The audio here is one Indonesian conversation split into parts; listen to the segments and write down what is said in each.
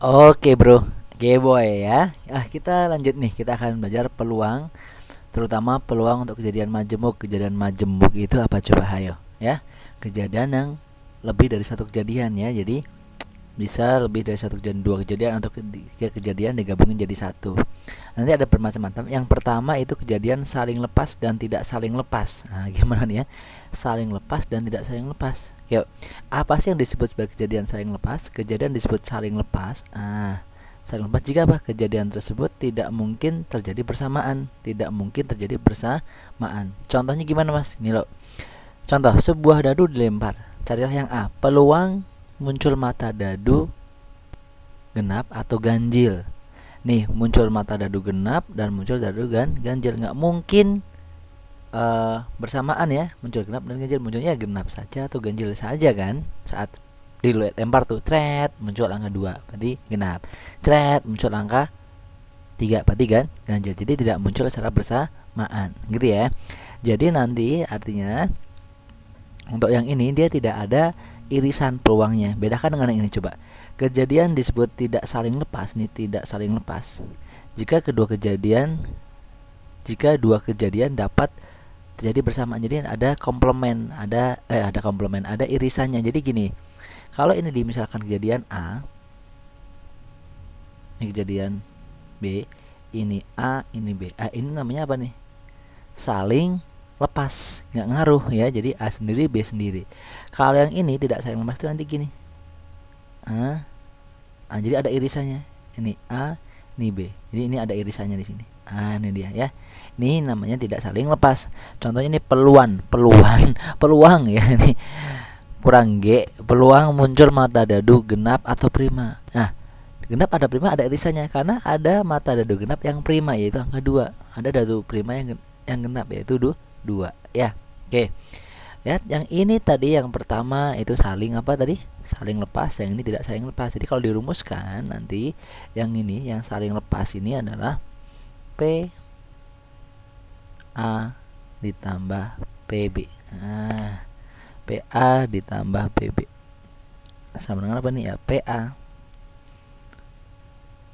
Oke bro, oke boy ya. Kita lanjut nih. Kita akan belajar peluang, terutama peluang untuk kejadian majemuk. Kejadian majemuk itu apa coba hayo ya? Kejadian yang lebih dari satu kejadian ya. Jadi bisa lebih dari satu kejadian, dua kejadian atau tiga kejadian digabungin jadi satu. Nanti ada bermacam-macam. Yang pertama itu kejadian saling lepas dan tidak saling lepas. Nah, gimana nih ya? Saling lepas dan tidak saling lepas. Yuk, apa sih yang disebut sebagai kejadian saling lepas? Kejadian disebut saling lepas. Saling lepas jika apa? Kejadian tersebut tidak mungkin terjadi bersamaan, tidak mungkin terjadi bersamaan. Contohnya gimana mas? Ini loh. Contoh, sebuah dadu dilempar. Carilah yang A. Peluang muncul mata dadu genap atau ganjil. Nih, muncul mata dadu genap dan muncul dadu ganjil. Nggak mungkin bersamaan ya, muncul genap dan ganjil. Munculnya genap saja atau ganjil saja kan. Saat dilempar tuh, tret, muncul angka 2, berarti genap. Tret, muncul angka 3, berarti ganjil. Jadi tidak muncul secara bersamaan, gitu ya. Jadi nanti artinya untuk yang ini dia tidak ada irisan peluangnya. Bedakan dengan yang ini coba. Kejadian disebut tidak saling lepas nih, tidak saling lepas. Jika dua kejadian dapat terjadi bersamaan. Jadi ada komplement, ada irisannya. Jadi gini. Kalau ini misalkan kejadian A, ini kejadian B, ini A, ini B. Ini namanya apa nih? Saling lepas, nggak ngaruh ya. Jadi A sendiri, B sendiri. Kalau yang ini tidak saling lepas itu nanti gini. Jadi ada irisannya. Ini A, ini B. Jadi ini ada irisannya di sini. Ini dia ya. Ini namanya tidak saling lepas. Contohnya ini peluang ya. Ini kurang G, peluang muncul mata dadu genap atau prima. Nah, genap ada prima ada irisannya karena ada mata dadu genap yang prima yaitu angka 2. Ada dadu prima yang genap yaitu 2 ya. Oke. Lihat yang ini tadi yang pertama itu saling apa tadi? Saling lepas, yang ini tidak saling lepas. Jadi kalau dirumuskan nanti yang ini yang saling lepas ini adalah P A ditambah PB. PA ditambah PB sama dengan apa nih ya? PA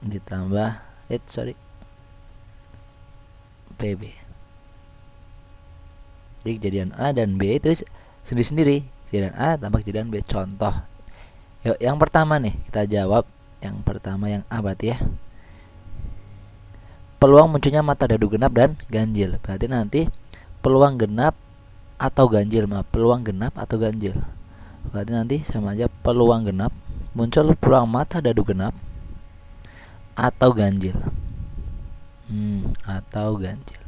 ditambah PB. Jadi kejadian A dan B itu sendiri-sendiri. Kejadian A tambah kejadian B. Contoh. Yuk, yang pertama nih kita jawab. Yang pertama yang A berarti ya. Peluang munculnya mata dadu genap dan ganjil. Berarti nanti peluang genap atau ganjil, peluang genap atau ganjil. Berarti nanti sama aja peluang genap, muncul peluang mata dadu genap atau ganjil. Atau ganjil.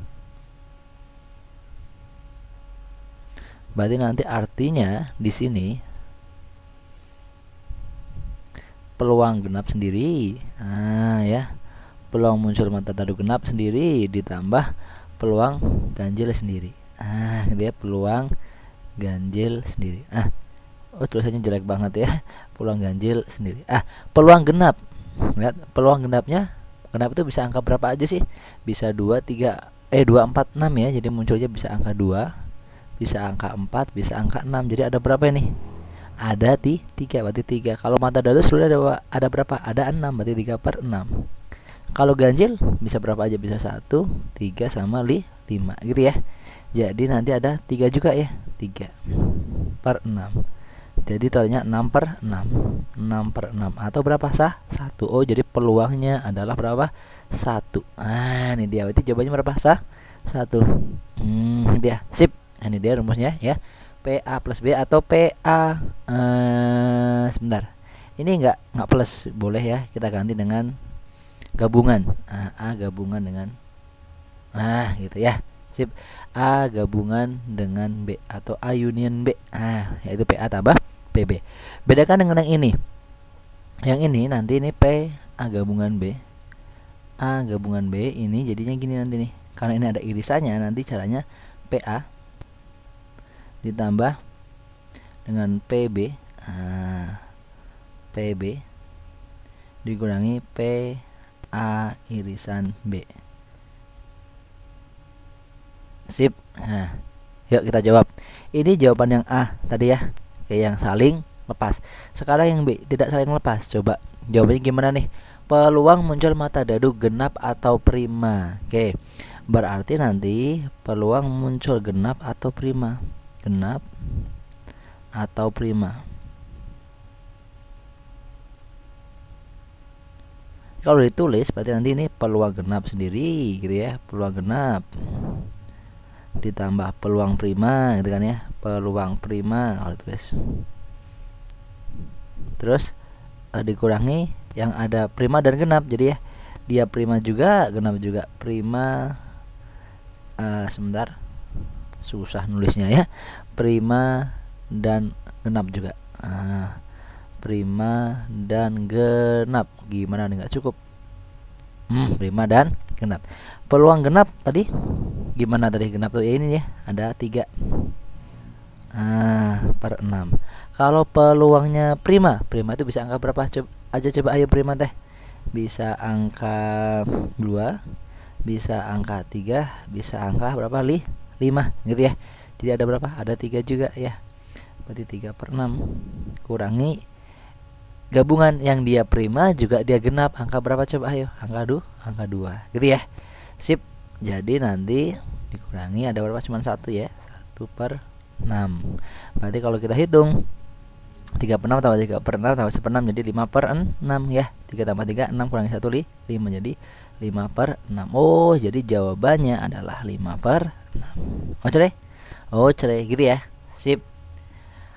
Berarti nanti artinya di sini peluang genap sendiri, ya, peluang muncul mata dadu genap sendiri ditambah peluang ganjil sendiri. Dia peluang ganjil sendiri. Tulisannya jelek banget ya. Peluang ganjil sendiri. Peluang genap. Lihat peluang genapnya. Genap itu bisa angka berapa aja sih? Bisa 2, 3, 2, 4, 6 ya. Jadi munculnya bisa angka 2, bisa angka 4, bisa angka 6. Jadi ada berapa ini? Ada 3, berarti 3. Kalau mata dadu seluruhnya ada berapa? Ada 6, berarti 3 per 6. Kalau ganjil bisa berapa aja? Bisa 1, 3 sama 5 gitu ya. Jadi nanti ada 3 juga ya. 3 per 6. Jadi totalnya 6 per 6. 6 per 6 atau berapa sah? 1. Jadi peluangnya adalah berapa? 1. Ini dia. Berarti jawabannya berapa sah? 1. Dia. Sip. Ini dia rumusnya ya. PA plus B atau PA sebentar. Ini enggak plus, boleh ya. Kita ganti dengan gabungan. A gabungan dengan gitu ya. Sip. A gabungan dengan B atau A union B. Yaitu PA tambah PB. Bedakan dengan yang ini. Yang ini nanti ini P A gabungan B. A gabungan B ini jadinya gini nanti nih. Karena ini ada irisannya, nanti caranya PA ditambah dengan PB. PB dikurangi PA irisan B. Sip. Yuk kita jawab. Ini jawaban yang A tadi ya, kayak yang saling lepas. Sekarang yang B tidak saling lepas. Coba Jawabannya gimana nih? Peluang muncul mata dadu genap atau prima. Oke. Berarti nanti peluang muncul genap atau prima. Genap atau prima. Kalau ditulis berarti nanti ini peluang genap sendiri gitu ya. Peluang genap ditambah peluang prima gitu kan ya. Peluang prima kalau ditulis. Terus dikurangi yang ada prima dan genap. Jadi ya dia prima juga, genap juga. Prima sebentar, susah nulisnya ya. Prima dan genap juga. Prima dan genap gimana nih, nggak cukup. Prima dan genap. Peluang genap tadi gimana tadi? Genap tuh ya ini ya, ada 3 per 6. Kalau peluangnya prima itu bisa angka berapa? Coba ayo prima teh. Bisa angka 2, bisa angka 3, bisa angka berapa? 5 gitu ya. Jadi ada berapa? Ada 3 juga ya. Berarti 3 per 6 kurangi gabungan yang dia prima juga dia genap. Angka berapa coba ayo? Angka 2 gitu ya. Sip. Jadi nanti dikurangi ada berapa? Cuma 1 ya. 1 per 6. Berarti kalau kita hitung 3 per 6 tambah 3 per 6 tambah 1 per 6 jadi 5 per 6 ya. 3 tambah 3 6 kurangi 1 5 jadi 5 per 6. Oh, jadi jawabannya adalah 5 per 6. Oh cerai gitu ya. Sip.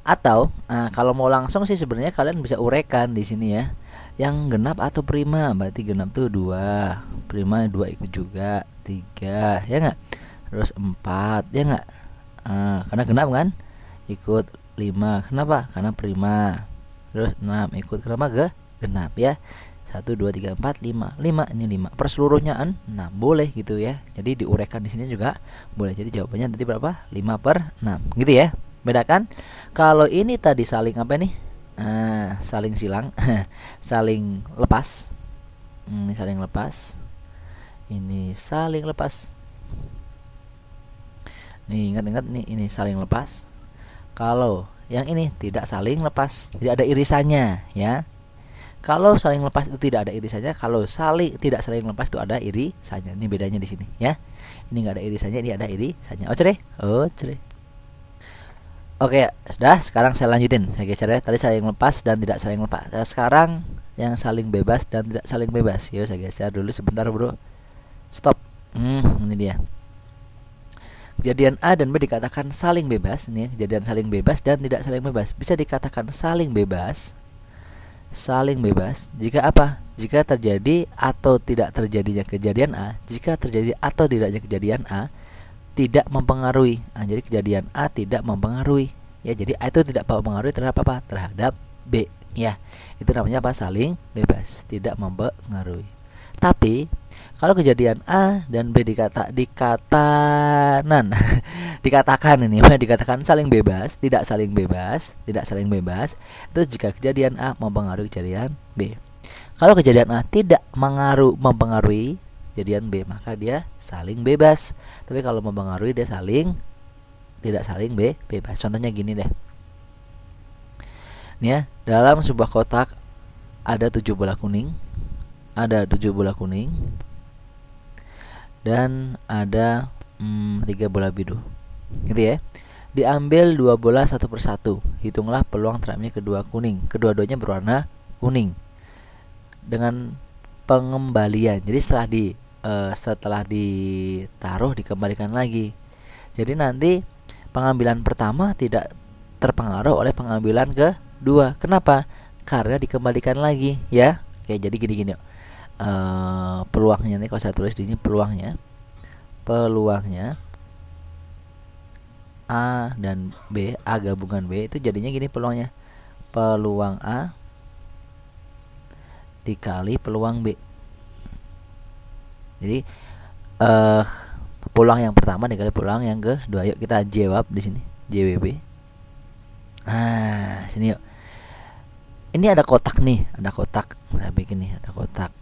Atau kalau mau langsung sih sebenarnya kalian bisa uraikan di sini ya. Yang genap atau prima, berarti genap tuh 2, prima 2 ikut juga 3 ya enggak? Terus 4 ya enggak? Karena genap kan? Ikut 5. Kenapa? Karena prima. Terus 6 ikut kenapa? Genap ya. 1 2 3 4 5. 5 ini 5. Per seluruhnya 6 boleh gitu ya. Jadi diuraikan di sini juga boleh. Jadi jawabannya tadi berapa? 5 per 6 gitu ya. Bedakan. Kalau ini tadi saling apa nih? Saling silang. Saling lepas. Ini saling lepas. Ini saling lepas. Nih ingat-ingat nih, ini saling lepas. Kalau yang ini tidak saling lepas, tidak ada irisannya ya. Kalau saling lepas itu tidak ada irisannya, kalau tidak saling lepas itu ada irisannya. Ini bedanya di sini ya. Ini enggak ada irisannya, ini ada irisannya. Oh cerai. Oke, sudah. Sekarang saya lanjutin. Saya geser ya. Tadi saling lepas dan tidak saling lepas. Sekarang yang saling bebas dan tidak saling bebas. Yuk saya geser dulu sebentar, bro. Stop. Ini dia. Kejadian A dan B dikatakan saling bebas. Nih, kejadian saling bebas dan tidak saling bebas. Bisa dikatakan saling bebas. Saling bebas jika apa? Jika terjadi atau tidak terjadinya kejadian A. Jika terjadi atau tidaknya kejadian A tidak mempengaruhi. Jadi kejadian A tidak mempengaruhi. Ya, jadi A itu tidak mempengaruhi terhadap apa? Terhadap B. Ya, itu namanya apa? Saling bebas, tidak mempengaruhi. Tapi kalau kejadian A dan B dikatakan saling bebas, tidak saling bebas, itu jika kejadian A mempengaruhi kejadian B. Kalau kejadian A tidak mempengaruhi kejadian B, maka dia saling bebas. Tapi kalau mempengaruhi dia tidak saling bebas. Contohnya gini deh. Nih ya, dalam sebuah kotak ada 7 bola kuning. Dan ada 3 bola biru. Gitu ya. Diambil 2 bola satu persatu. Hitunglah peluang teramnya kedua kuning. Kedua-duanya berwarna kuning. Dengan pengembalian. Jadi setelah ditaruh dikembalikan lagi. Jadi nanti pengambilan pertama tidak terpengaruh oleh pengambilan kedua. Kenapa? Karena dikembalikan lagi ya. Oke, jadi gini. Peluangnya nih kalau saya tulis di sini peluangnya A dan B, A gabungan B itu jadinya gini peluangnya. Peluang A dikali peluang B. Jadi peluang yang pertama dikali peluang yang kedua. Yuk kita jawab di sini. JWB. Sini yuk. Ini ada kotak nih, Saya bikin nih, ada kotak.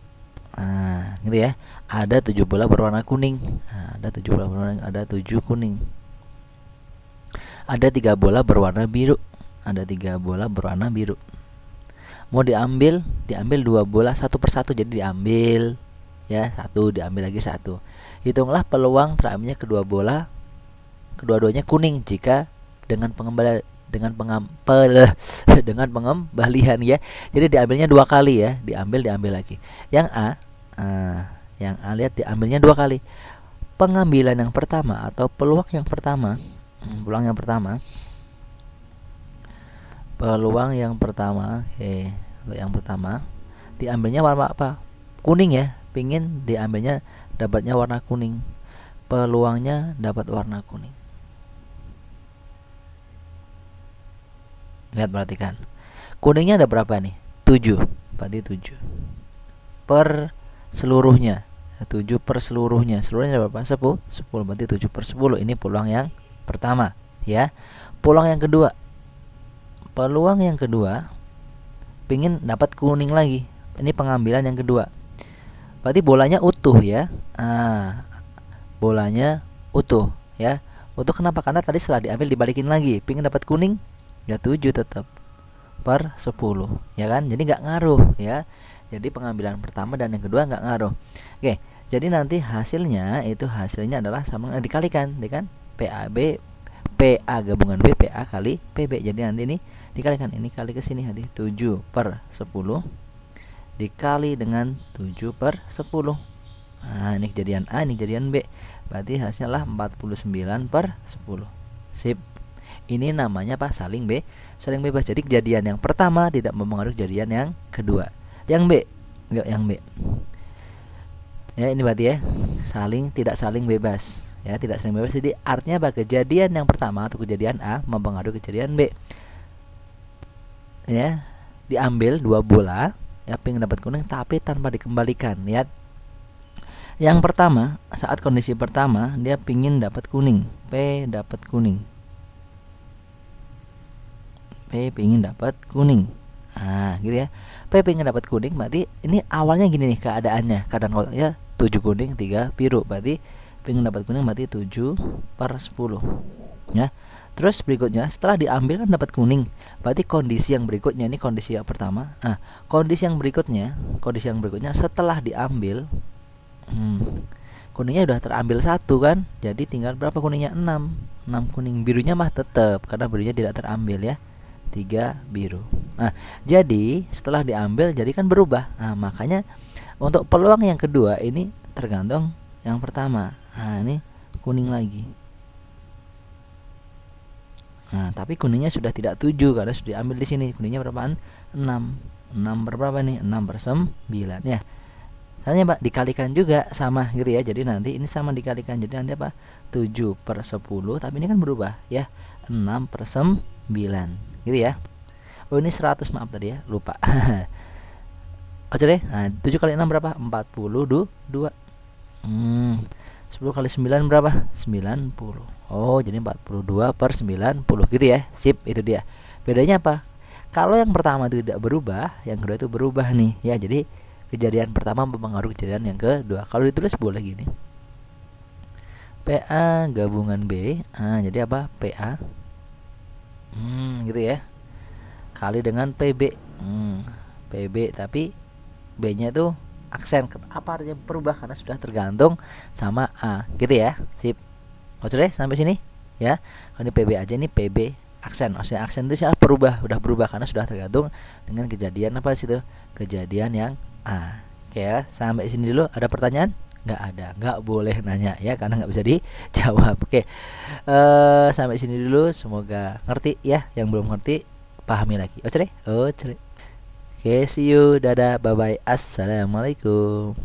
Gitu ya. Ada 7 bola berwarna kuning. Ada 7 bola berwarna, ada 7 kuning. Ada 3 bola berwarna biru. Ada 3 bola berwarna biru. mau diambil dua bola satu persatu, jadi diambil ya satu, diambil lagi satu. Hitunglah peluang terambilnya kedua bola, kedua-duanya kuning jika dengan pengembalian dengan pengembalian ya. Jadi diambilnya dua kali ya, diambil lagi. Yang A lihat diambilnya dua kali. Pengambilan yang pertama atau peluang yang pertama, untuk yang pertama diambilnya warna apa? Kuning ya, pingin diambilnya dapatnya warna kuning, peluangnya dapat warna kuning. Lihat, perhatikan, kuningnya ada berapa nih? 7, berarti 7 per seluruhnya, 7 per seluruhnya ada berapa? 10, berarti 7 per 10. Ini peluang yang pertama ya. Peluang yang kedua pingin dapat kuning lagi, ini pengambilan yang kedua, berarti bolanya utuh ya. Bolanya utuh ya. Utuh kenapa? Karena tadi setelah diambil dibalikin lagi, pingin dapat kuning ya 7 tetap per 10 ya kan, jadi nggak ngaruh ya. Jadi pengambilan pertama dan yang kedua nggak ngaruh. Oke, jadi nanti hasilnya adalah sama dikalikan dengan PA gabungan B, PA kali PB. Jadi nanti ini dikalikan, ini kali ke sini, nanti 7 per 10 dikali dengan 7 per 10. Nah, ini kejadian A, ini kejadian B. Berarti hasilnya lah 49 per 10. Sip. Ini namanya apa? Saling bebas. Jadi kejadian yang pertama tidak mempengaruhi kejadian yang kedua. Yang B. Ya, ini berarti ya tidak saling bebas. Ya, tidak saling bebas. Jadi artinya apa? Kejadian yang pertama atau kejadian A mempengaruhi kejadian B. Ya, diambil dua bola, ya pengen dapat kuning tapi tanpa dikembalikan. Lihat. Yang pertama, saat kondisi pertama dia pingin dapat kuning, P dapat kuning. P pingin dapat kuning. Nah, gitu ya. P pingin dapat kuning, berarti ini awalnya gini nih keadaannya. Keadaan kotaknya 7 kuning, 3 biru. Berarti pingin dapat kuning berarti 7 per 10. Ya. Terus berikutnya setelah diambil kan dapat kuning. Berarti kondisi yang berikutnya, ini kondisi yang pertama. Kondisi yang berikutnya setelah diambil kuningnya udah terambil satu kan. Jadi tinggal berapa kuningnya? 6 kuning, birunya mah tetap karena birunya tidak terambil ya. 3 biru. Jadi setelah diambil jadi kan berubah. Makanya untuk peluang yang kedua ini tergantung yang pertama. Ini kuning lagi. Tapi kuningnya sudah tidak 7 karena sudah diambil di sini. Kuningnya berapaan? 6 berapa nih? 6 per 9 ya. Soalnya Pak dikalikan juga sama gitu ya. Jadi nanti ini sama dikalikan. Jadi nanti apa? 7 per 10, tapi ini kan berubah ya. 6 per 9 gitu ya. Oh, ini 100, maaf tadi ya, lupa. Oke deh. 7 kali 6 berapa? 42. 10 kali 9 berapa? 90. Oh, jadi 42 per 90 gitu ya. Sip, itu dia. Bedanya apa? Kalau yang pertama itu tidak berubah, yang kedua itu berubah nih ya. Jadi kejadian pertama mempengaruhi kejadian yang kedua. Kalau ditulis boleh gini. PA gabungan B. Jadi apa? PA. Gitu ya. Kali dengan PB. PB tapi B-nya itu aksen. Apa artinya berubah? Karena sudah tergantung sama A. Gitu ya. Sip. Oke deh, sampai sini ya. Kalau ini PB aja, ini PB aksen. Maksudnya aksen itu udah berubah karena sudah tergantung dengan kejadian apa situ? Kejadian yang A. Oke ya, sampai sini dulu. Ada pertanyaan? Nggak ada, nggak boleh nanya ya karena nggak bisa dijawab. Oke. Sampai sini dulu, semoga ngerti ya. Yang belum ngerti pahami lagi. Oke deh. Oke, see you, dadah, bye bye, assalamualaikum.